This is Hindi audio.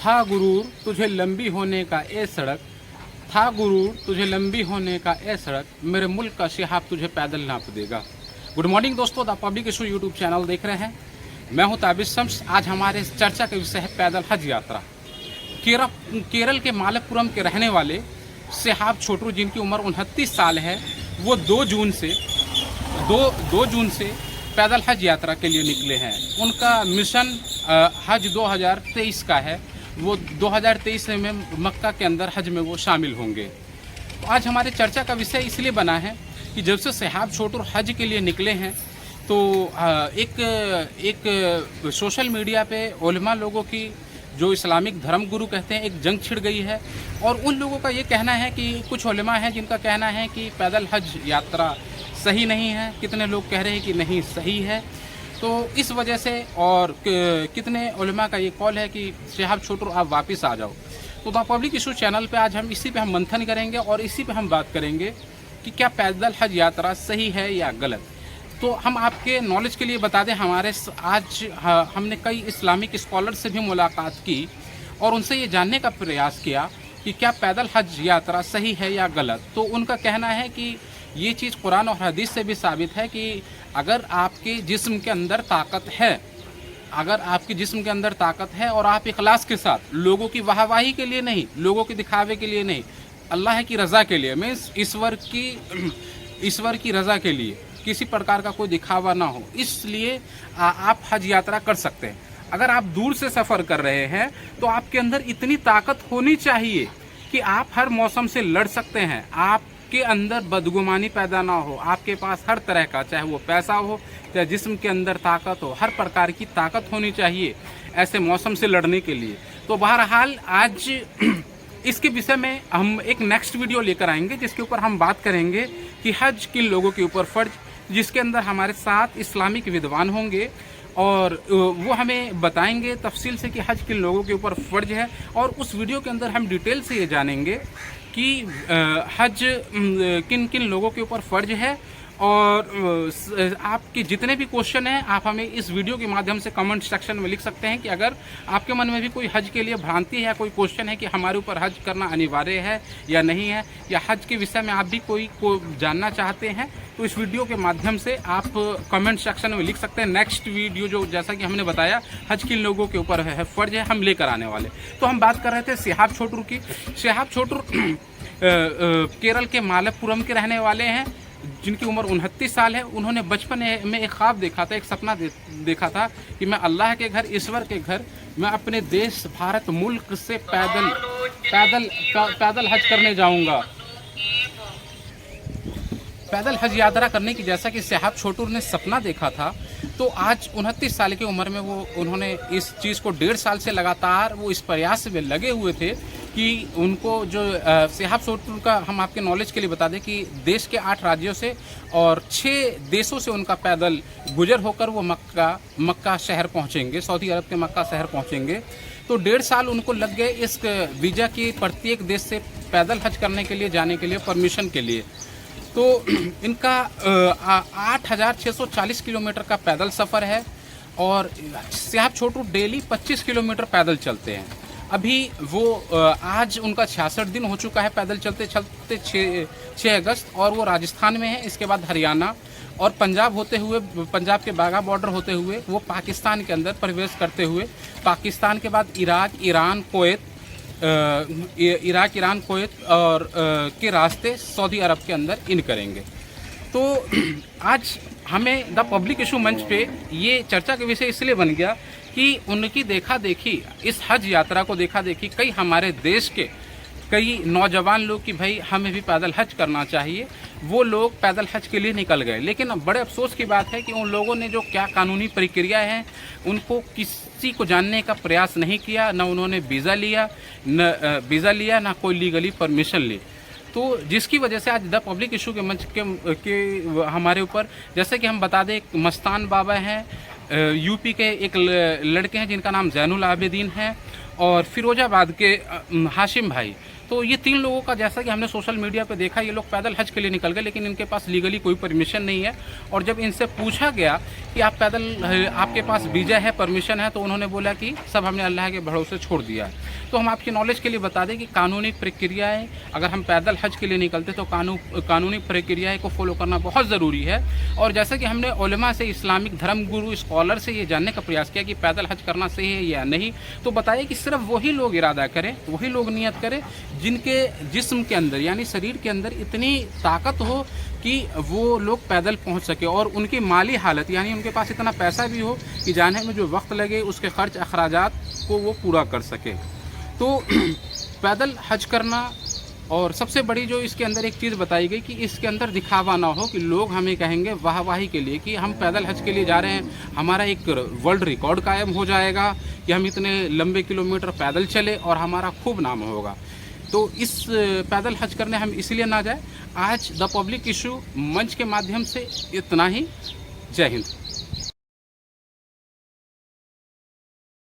था गुरूर तुझे लंबी होने का ए सड़क, था गुरूर तुझे लंबी होने का ए सड़क, मेरे मुल्क का शिहाब तुझे पैदल नाप देगा। गुड मॉर्निंग दोस्तों, the public issue YouTube channel देख रहे हैं। मैं हूं ताबिश शम्स। आज हमारे चर्चा का विषय है पैदल हज यात्रा। केरल के मालप्पुरम के रहने वाले शिहाब छोटू, जिनकी उम्र 29 साल है, वो 2 जून से पैदल हज यात्रा के लिए निकले हैं। उनका मिशन हज 2023 का है। वो 2023 में मक्का के अंदर हज में वो शामिल होंगे। तो आज हमारे चर्चा का विषय इसलिए बना है कि जब से शिहाब छोटू हज के लिए निकले हैं तो एक सोशल मीडिया पे उलमा लोगों की, जो इस्लामिक धर्म गुरु कहते हैं, एक जंग छिड़ गई है। और उन लोगों का ये कहना है कि कुछ उलमा हैं जिनका कहना है कि पैदल हज यात्रा सही नहीं है, कितने लोग कह रहे हैं कि नहीं सही है। तो इस वजह से और कितने उलमा का ये कॉल है कि शिहाब छोटू आप वापस आ जाओ। तो द पब्लिक इशू चैनल पे आज हम इसी पे मंथन करेंगे और इसी पे हम बात करेंगे कि क्या पैदल हज यात्रा सही है या गलत। तो हम आपके नॉलेज के लिए बता दें, हमने कई इस्लामिक स्कॉलर से भी मुलाकात की और उनसे ये जानने का प्रयास किया कि क्या पैदल हज यात्रा सही है या गलत। तो उनका कहना है कि ये चीज़ कुरान और हदीस से भी साबित है कि अगर आपके जिस्म के अंदर ताकत है, और आप इखलास के साथ, लोगों की वाहवाही के लिए नहीं, लोगों के दिखावे के लिए नहीं, अल्लाह की रज़ा के लिए, मीन्स ईश्वर की रज़ा के लिए, किसी प्रकार का कोई दिखावा ना हो, इसलिए आप हज यात्रा कर सकते हैं। अगर आप दूर से सफ़र कर रहे हैं तो आपके अंदर इतनी ताकत होनी चाहिए कि आप हर मौसम से लड़ सकते हैं, आपके अंदर बदगुमानी पैदा ना हो, आपके पास हर तरह का, चाहे वो पैसा हो, चाहे जिस्म के अंदर ताकत हो, हर प्रकार की ताकत होनी चाहिए ऐसे मौसम से लड़ने के लिए। तो बहरहाल आज इसके विषय में हम एक नेक्स्ट वीडियो लेकर आएंगे जिसके ऊपर हम बात करेंगे कि हज किन लोगों के ऊपर फ़र्ज, जिसके अंदर हमारे साथ इस्लामिक विद्वान होंगे और वो हमें बताएंगे तफसील से कि हज किन लोगों के ऊपर फ़र्ज है। और उस वीडियो के अंदर हम डिटेल से ये जानेंगे कि हज किन किन लोगों के ऊपर फ़र्ज है। और आपके जितने भी क्वेश्चन हैं आप हमें इस वीडियो के माध्यम से कमेंट सेक्शन में लिख सकते हैं कि अगर आपके मन में भी कोई हज के लिए भ्रांति है या कोई क्वेश्चन है कि हमारे ऊपर हज करना अनिवार्य है या नहीं है, या हज के विषय में आप भी कोई को जानना चाहते हैं, तो इस वीडियो के माध्यम से आप कमेंट सेक्शन में लिख सकते हैं। नेक्स्ट वीडियो जो, जैसा कि हमने बताया, हज किन लोगों के ऊपर है फ़र्ज है, हम लेकर आने वाले। तो हम बात कर रहे थे शिहाब छोटू की। शिहाब छोटू केरल के मालप्पुरम के रहने वाले हैं, जिनकी उम्र 29 साल है। उन्होंने बचपन में एक ख्वाब देखा था, एक सपना देखा था कि मैं अल्लाह के घर, ईश्वर के घर, मैं अपने देश भारत मुल्क से पैदल हज करने जाऊंगा, पैदल हज यात्रा करने की। जैसा कि शिहाब छोटू ने सपना देखा था, तो आज 29 साल की उम्र में उन्होंने इस चीज़ को 1.5 साल से लगातार वो इस प्रयास में लगे हुए थे कि उनको जो शिहाब छोटू का हम आपके नॉलेज के लिए बता दें कि देश के 8 राज्यों से और 6 देशों से उनका पैदल गुजर होकर वो मक्का शहर पहुंचेंगे, सऊदी अरब के मक्का शहर पहुंचेंगे। तो 1.5 साल उनको लग गए इस वीज़ा की प्रत्येक देश से पैदल हज करने के लिए, जाने के लिए, परमिशन के लिए। तो इनका 8,640 किलोमीटर का पैदल सफ़र है और शिहाब छोटू डेली 25 किलोमीटर पैदल चलते हैं। अभी वो आज उनका 66 दिन हो चुका है पैदल चलते चलते, 6 अगस्त, और वो राजस्थान में है। इसके बाद हरियाणा और पंजाब होते हुए, पंजाब के बाघा बॉर्डर होते हुए वो पाकिस्तान के अंदर प्रवेश करते हुए, पाकिस्तान के बाद इराक, ईरान, कुवैत और के रास्ते सऊदी अरब के अंदर इन करेंगे। तो आज हमें द पब्लिक इशू मंच पे ये चर्चा का विषय इसलिए बन गया कि उनकी देखा देखी, इस हज यात्रा को देखा देखी कई हमारे देश के कई नौजवान लोग कि भाई हमें भी पैदल हज करना चाहिए, वो लोग पैदल हज के लिए निकल गए। लेकिन बड़े अफसोस की बात है कि उन लोगों ने जो क्या कानूनी प्रक्रिया है उनको किसी को जानने का प्रयास नहीं किया, न उन्होंने वीज़ा लिया ना कोई लीगली परमिशन ली। तो जिसकी वजह से आज द पब्लिक इशू के मंच के हमारे ऊपर, जैसे कि हम बता दें, मस्तान बाबा हैं, यूपी के एक लड़के हैं जिनका नाम जैनुल आबिदीन है, और फिरोजाबाद के हाशिम भाई। तो ये 3 लोगों का, जैसा कि हमने सोशल मीडिया पे देखा, ये लोग पैदल हज के लिए निकल गए, लेकिन इनके पास लीगली कोई परमिशन नहीं है। और जब इनसे पूछा गया कि आप पैदल, आपके पास वीज़ा है, परमिशन है, तो उन्होंने बोला कि सब हमने अल्लाह के भरोसे छोड़ दिया है। तो हम आपकी नॉलेज के लिए बता दें कि कानूनी प्रक्रियाएं, अगर हम पैदल हज के लिए निकलते तो कानूनी प्रक्रियाएं को फॉलो करना बहुत ज़रूरी है। और जैसा कि हमने उलमा से, इस्लामिक धर्म गुरु, स्कॉलर से ये जानने का प्रयास किया कि पैदल हज करना सही है या नहीं, तो बताइए कि सिर्फ वही लोग इरादा करें, वही लोग नियत करें जिनके जिस्म के अंदर यानी शरीर के अंदर इतनी ताकत हो कि वो लोग पैदल पहुंच सके, और उनकी माली हालत यानी उनके पास इतना पैसा भी हो कि जाने में जो वक्त लगे उसके खर्च अखराजात को वो पूरा कर सके। तो पैदल हज करना, और सबसे बड़ी जो इसके अंदर एक चीज़ बताई गई कि इसके अंदर दिखावा ना हो कि लोग हमें कहेंगे वाहवाही के लिए कि हम पैदल हज के लिए जा रहे हैं, हमारा एक वर्ल्ड रिकॉर्ड कायम हो जाएगा कि हम इतने लंबे किलोमीटर पैदल चले और हमारा खूब नाम होगा। तो इस पैदल हज करने हम इसलिए ना जाए। आज द पब्लिक इशू मंच के माध्यम से इतना ही। जय हिंद।